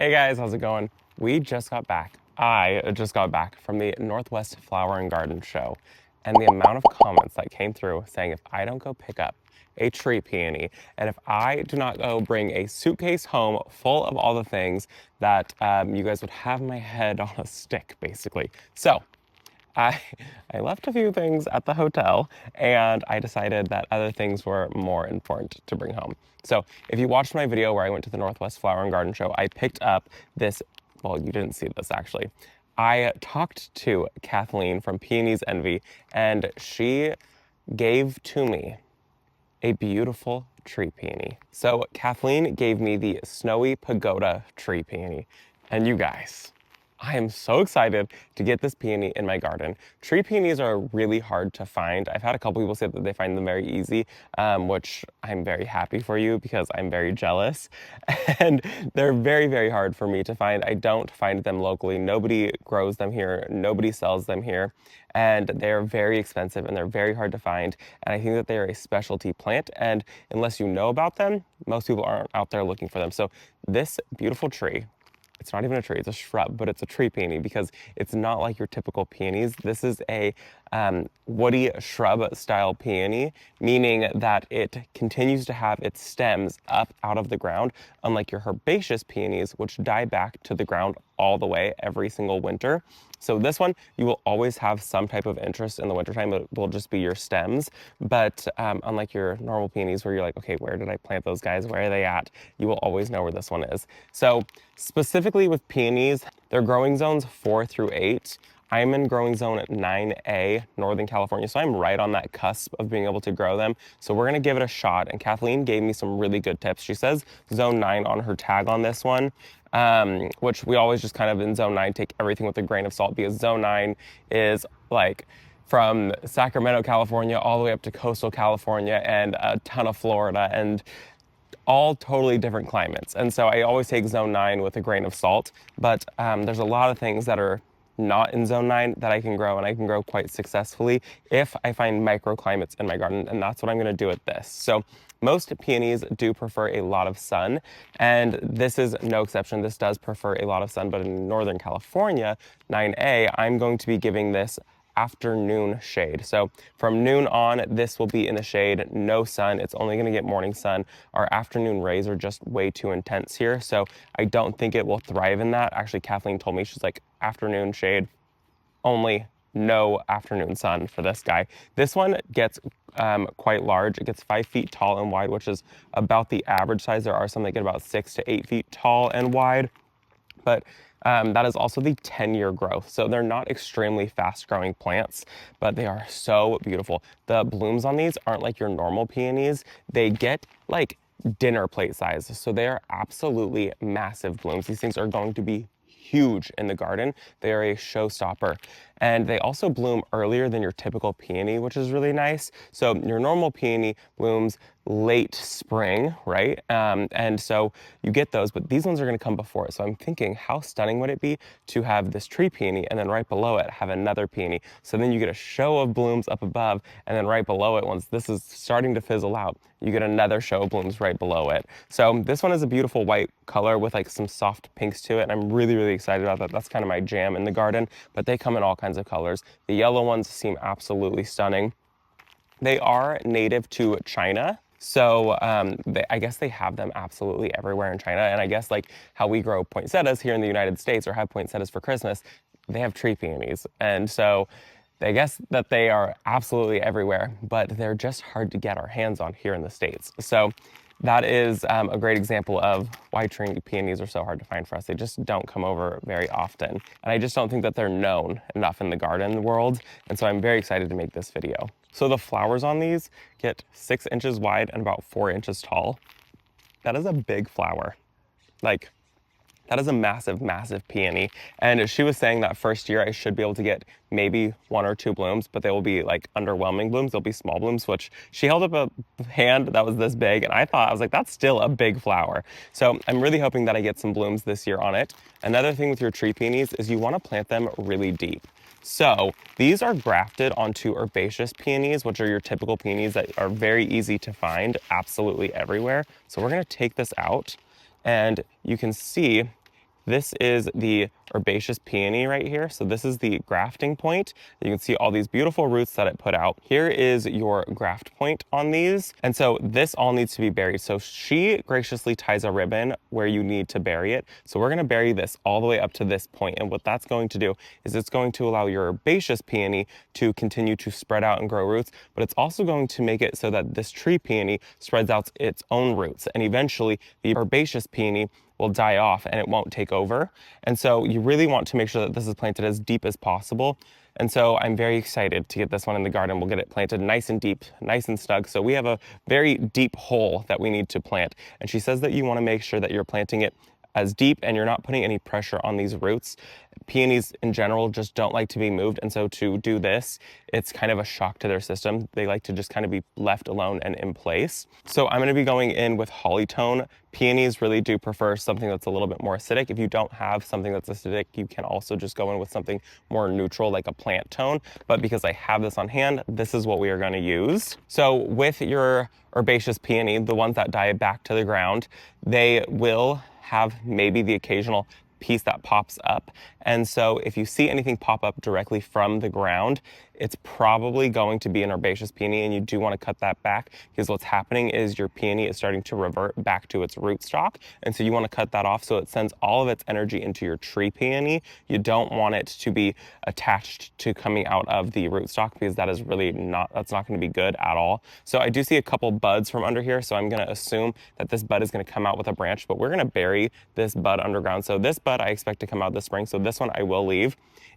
Hey guys, how's it going? We just got back. I just got back from the Northwest Flower and Garden Show, and the amount of comments that came through saying if I don't go pick up a tree peony, and if I do not go bring a suitcase home full of all the things that you guys would have my head on a stick, basically. So I, I left a few things at the hotel and I decided that other things were more important to bring home. So if you watched my video where I went to the Northwest Flower and Garden Show, I picked up this, well, you didn't see this actually. I talked to Kathleen from Peony's Envy and she gave to me a beautiful tree peony. So Kathleen gave me the Snowy Pagoda tree peony. And you guys, I am so excited to get this peony in my garden. Tree peonies are really hard to find. I've had a couple people say that they find them very easy, which I'm very happy for you because I'm very jealous. And they're very, very hard for me to find. I don't find them locally. Nobody grows them here. Nobody sells them here. And they're very expensive and they're very hard to find. And I think that they are a specialty plant. And unless you know about them, most people aren't out there looking for them. So this beautiful tree, it's not even a tree, it's a shrub, but it's a tree peony because it's not like your typical peonies. This is a woody shrub style peony, meaning that it continues to have its stems up out of the ground, unlike your herbaceous peonies, which die back to the ground all the way every single winter. So this one, you will always have some type of interest in the wintertime. It will just be your stems. But unlike your normal peonies where you're like, okay, where did I plant those guys? Where are they at? You will always know where this one is. So specifically with peonies, their growing zones 4 through 8. I'm in growing zone 9A, Northern California. So I'm right on that cusp of being able to grow them. So we're gonna give it a shot. And Kathleen gave me some really good tips. She says zone 9 on her tag on this one. Which we always just kind of in zone 9 take everything with a grain of salt because zone 9 is like from Sacramento, California, all the way up to coastal California and a ton of Florida and all totally different climates. And so I always take zone 9 with a grain of salt, but there's a lot of things that are not in zone 9 that I can grow, and I can grow quite successfully if I find microclimates in my garden, and that's what I'm gonna do with this. So most peonies do prefer a lot of sun, and this is no exception. This does prefer a lot of sun, but in Northern California, 9A, I'm going to be giving this afternoon shade. So from noon on, this will be in the shade, no sun. It's only gonna get morning sun. Our afternoon rays are just way too intense here. So I don't think it will thrive in that. Actually, Kathleen told me, she's like, afternoon shade, only no afternoon sun for this guy. This one gets quite large. It gets 5 feet tall and wide, which is about the average size. There are some that get about 6 to 8 feet tall and wide, but that is also the 10-year growth. So they're not extremely fast growing plants, but they are so beautiful. The blooms on these aren't like your normal peonies. They get like dinner plate size. So they are absolutely massive blooms. These things are going to be huge in the garden. They are a showstopper. And they also bloom earlier than your typical peony, which is really nice. So your normal peony blooms late spring, right? And so you get those, but these ones are gonna come before it. So I'm thinking, how stunning would it be to have this tree peony and then right below it have another peony. So then you get a show of blooms up above, and then right below it, once this is starting to fizzle out, you get another show of blooms right below it. So this one is a beautiful white color with like some soft pinks to it. And I'm really, really excited about that. That's kind of my jam in the garden, but they come in all kinds of colors. The yellow ones seem absolutely stunning. They are native to China. So I guess they have them absolutely everywhere in China. And I guess like how we grow poinsettias here in the United States or have poinsettias for Christmas, they have tree peonies. And so I guess that they are absolutely everywhere, but they're just hard to get our hands on here in the States. So that is a great example of why tree peonies are so hard to find for us. They just don't come over very often. And I just don't think that they're known enough in the garden world. And so I'm very excited to make this video. So the flowers on these get 6 inches wide and about 4 inches tall. That is a big flower. Like, that is a massive, massive peony. And she was saying that first year I should be able to get maybe 1 or 2 blooms, but they will be like underwhelming blooms. They'll be small blooms, which she held up a hand that was this big. And I was like, that's still a big flower. So I'm really hoping that I get some blooms this year on it. Another thing with your tree peonies is you want to plant them really deep. So these are grafted onto herbaceous peonies, which are your typical peonies that are very easy to find absolutely everywhere. So we're going to take this out and you can see This is the herbaceous peony right here. So this is the grafting point. You can see all these beautiful roots that it put out. Here is your graft point on these. And so this all needs to be buried. So she graciously ties a ribbon where you need to bury it. So we're gonna bury this all the way up to this point. And what that's going to do is it's going to allow your herbaceous peony to continue to spread out and grow roots, but it's also going to make it so that this tree peony spreads out its own roots. And eventually the herbaceous peony will die off and it won't take over. And so you really want to make sure that this is planted as deep as possible. And so I'm very excited to get this one in the garden. We'll get it planted nice and deep, nice and snug. So we have a very deep hole that we need to plant. And she says that you want to make sure that you're planting it as deep and you're not putting any pressure on these roots. Peonies in general just don't like to be moved, and so to do this, it's kind of a shock to their system. They like to just kind of be left alone and in place. So I'm going to be going in with holly tone. Peonies really do prefer something that's a little bit more acidic. If you don't have something that's acidic, you can also just go in with something more neutral like a plant tone, but because I have this on hand, this is what we are going to use. So with your herbaceous peony, the ones that die back to the ground, they will have maybe the occasional piece that pops up. And so if you see anything pop up directly from the ground, it's probably going to be an herbaceous peony, and you do want to cut that back because what's happening is your peony is starting to revert back to its rootstock. And so you want to cut that off so it sends all of its energy into your tree peony. You don't want it to be attached to coming out of the rootstock because that is really that's not going to be good at all. So I do see a couple buds from under here. So I'm going to assume that this bud is going to come out with a branch, but we're going to bury this bud underground. So this bud I expect to come out this spring. So this one I will leave.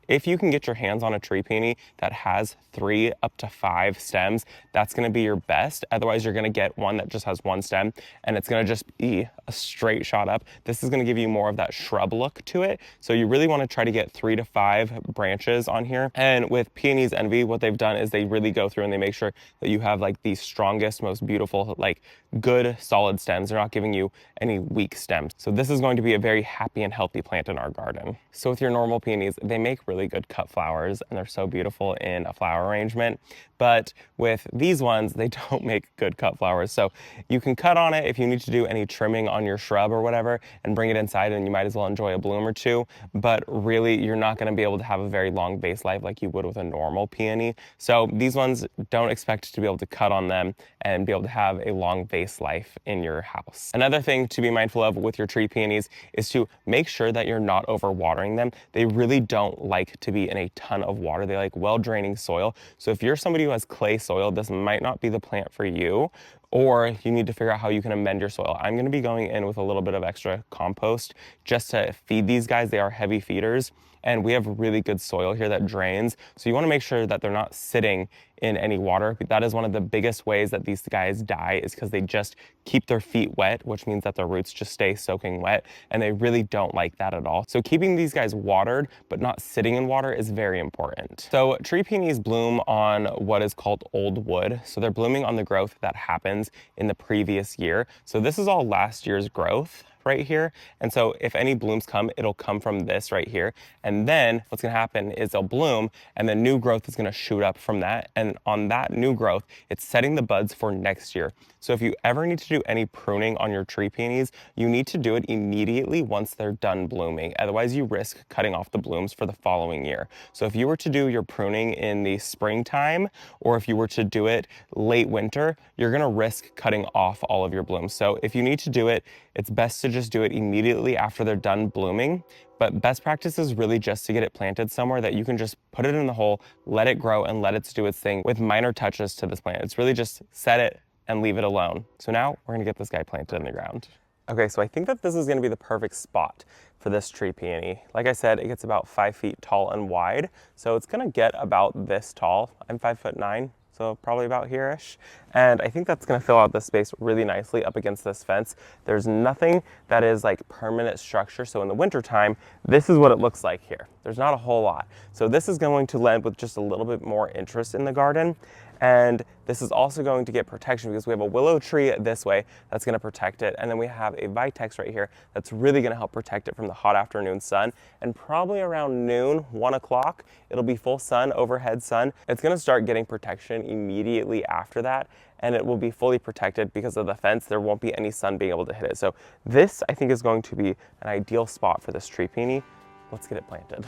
If you can get your hands on a tree peony that has 3 up to 5 stems, that's going to be your best. Otherwise, you're going to get one that just has 1 stem and it's going to just be a straight shot up. This is going to give you more of that shrub look to it. So you really want to try to get 3 to 5 branches on here. And with Peony's Envy, what they've done is they really go through and they make sure that you have like the strongest, most beautiful, like good solid stems. They're not giving you any weak stems. So this is going to be a very happy and healthy plant in our garden. So with your normal peonies, they make really good cut flowers and they're so beautiful in a flower arrangement. But with these ones, they don't make good cut flowers. So you can cut on it if you need to do any trimming on your shrub or whatever and bring it inside, and you might as well enjoy a bloom or two. But really, you're not going to be able to have a very long base life like you would with a normal peony. So these ones, don't expect to be able to cut on them and be able to have a long base life in your house. Another thing to be mindful of with your tree peonies is to make sure that you're not overwatering them. They really don't like to be in a ton of water. They like well-draining soil. So if you're somebody who has clay soil, this might not be the plant for you, or you need to figure out how you can amend your soil. I'm going to be going in with a little bit of extra compost just to feed these guys. They are heavy feeders, and we have really good soil here that drains. So you want to make sure that they're not sitting in any water. That is one of the biggest ways that these guys die, is because they just keep their feet wet, which means that their roots just stay soaking wet, and they really don't like that at all. So keeping these guys watered but not sitting in water is very important. So tree peonies bloom on what is called old wood. So they're blooming on the growth that happens in the previous year. So this is all last year's growth right here. And so if any blooms come, it'll come from this right here. And then what's gonna happen is they'll bloom and the new growth is gonna shoot up from that. And on that new growth, it's setting the buds for next year. So if you ever need to do any pruning on your tree peonies, you need to do it immediately once they're done blooming. Otherwise you risk cutting off the blooms for the following year. So if you were to do your pruning in the springtime, or if you were to do it late winter, you're gonna risk cutting off all of your blooms. So if you need to do it, it's best to just do it immediately after they're done blooming. But best practice is really just to get it planted somewhere that you can just put it in the hole, let it grow, and let it do its thing with minor touches to this plant. It's really just set it and leave it alone. So now we're gonna get this guy planted in the ground. Okay, so I think that this is gonna be the perfect spot for this tree peony. Like I said, it gets about 5 feet tall and wide. So it's gonna get about this tall. I'm 5'9", so probably about here-ish. And I think that's gonna fill out this space really nicely up against this fence. There's nothing that is like permanent structure. So in the wintertime, this is what it looks like here. There's not a whole lot. So this is going to lend with just a little bit more interest in the garden. And this is also going to get protection because we have a willow tree this way that's going to protect it. And then we have a vitex right here that's really going to help protect it from the hot afternoon sun. And probably around noon, 1 o'clock, it'll be full sun, overhead sun. It's going to start getting protection immediately after that. And it will be fully protected because of the fence. There won't be any sun being able to hit it. So this, I think, is going to be an ideal spot for this tree peony. Let's get it planted.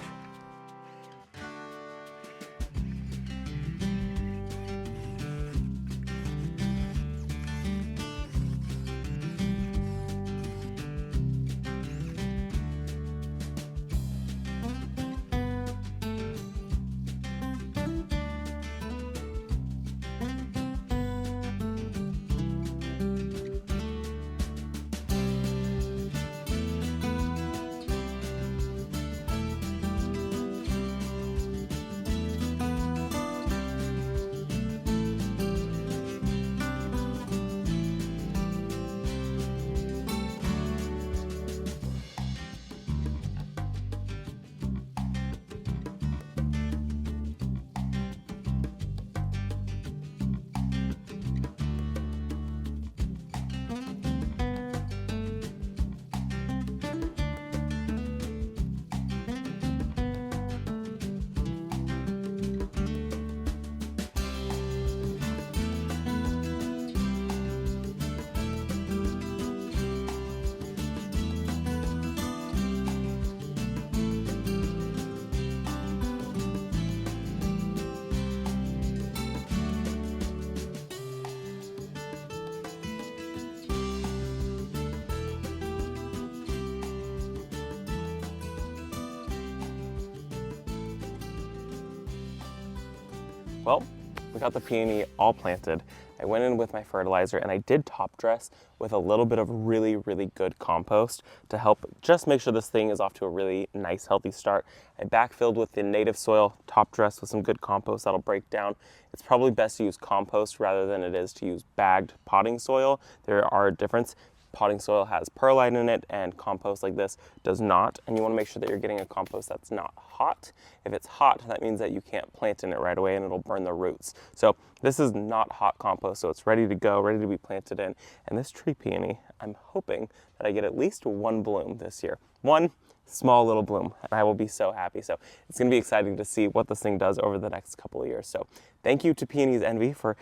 Well, we got the peony all planted. I went in with my fertilizer and I did top dress with a little bit of really, really good compost to help just make sure this thing is off to a really nice, healthy start. I backfilled with the native soil, top dressed with some good compost that'll break down. It's probably best to use compost rather than it is to use bagged potting soil. There are a difference. Potting soil has perlite in it and compost like this does not, and you want to make sure that you're getting a compost that's not hot. If it's hot, that means that you can't plant in it right away and it'll burn the roots. So this is not hot compost, so it's ready to go, ready to be planted in. And this tree peony, I'm hoping that I get at least one bloom this year. One small little bloom, and I will be so happy. So it's going to be exciting to see what this thing does over the next couple of years. So thank you to Peony's Envy for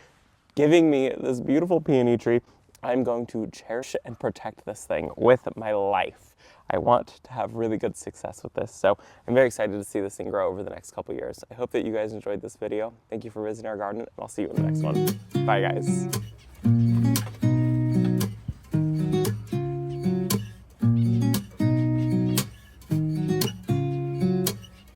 giving me this beautiful peony tree. I'm going to cherish and protect this thing with my life. I want to have really good success with this, so I'm very excited to see this thing grow over the next couple years. I hope that you guys enjoyed this video. Thank you for visiting our garden, and I'll see you in the next one. Bye, guys.